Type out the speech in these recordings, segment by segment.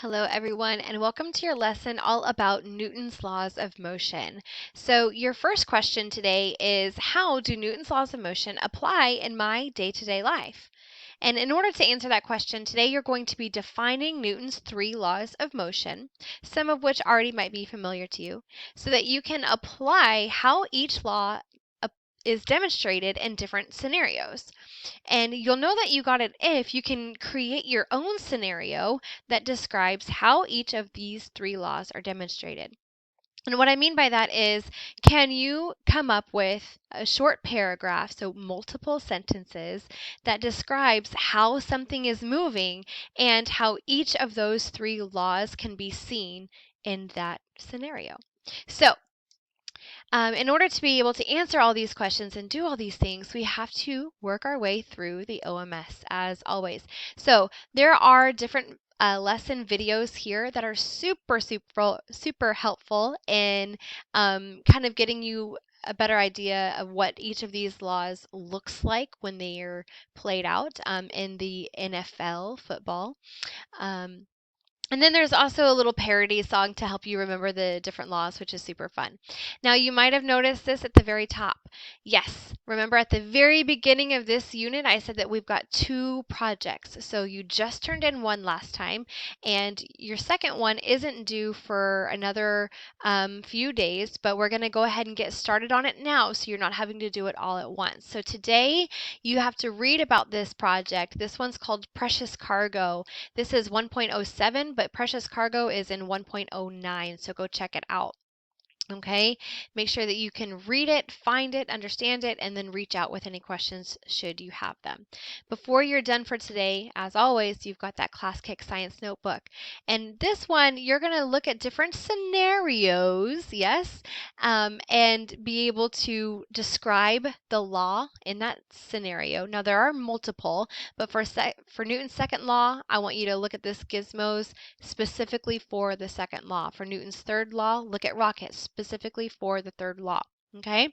Hello everyone, and welcome to your lesson all about Newton's laws of motion. So your first question today is, how do Newton's laws of motion apply in my day-to-day life? And in order to answer that question, today you're going to be defining Newton's three laws of motion, some of which already might be familiar to you, so that you can apply how each law is demonstrated in different scenarios. And you'll know that you got it if you can create your own scenario that describes how each of these three laws are demonstrated. And what I mean by that is, can you come up with a short paragraph, so multiple sentences, that describes how something is moving and how each of those three laws can be seen in that scenario? So in order to be able to answer all these questions and do all these things, we have to work our way through the OMS as always. So there are different lesson videos here that are super helpful in kind of getting you a better idea of what each of these laws looks like when they are played out in the NFL football. Um, and then there's also a little parody song to help you remember the different laws, which is super fun. Now, you might have noticed this at the very top. Yes, remember at the very beginning of this unit, I said that we've got two projects. So you just turned in one last time, and your second one isn't due for another few days, but we're going to go ahead and get started on it now so you're not having to do it all at once. So today, you have to read about this project. This one's called Precious Cargo. This is 1.07, but Precious Cargo is in 1.09, so go check it out. Okay, make sure that you can read it, find it, understand it, and then reach out with any questions should you have them. Before you're done for today, as always, you've got that Class Kick Science Notebook. And this one, you're going to look at different scenarios, yes, and be able to describe the law in that scenario. Now, there are multiple, but for Newton's second law, I want you to look at this gizmos specifically for the second law. For Newton's third law, look at rockets specifically for the third law. Okay?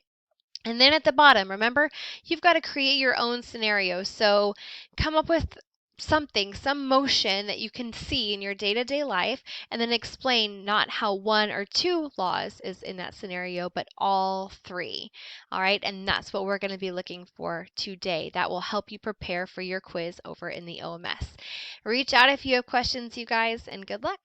And then at the bottom, remember, you've got to create your own scenario. So come up with something, some motion that you can see in your day-to-day life, and then explain not how one or two laws is in that scenario, but all three. All right, and that's what we're going to be looking for today. That will help you prepare for your quiz over in the OMS. Reach out if you have questions, you guys, and good luck.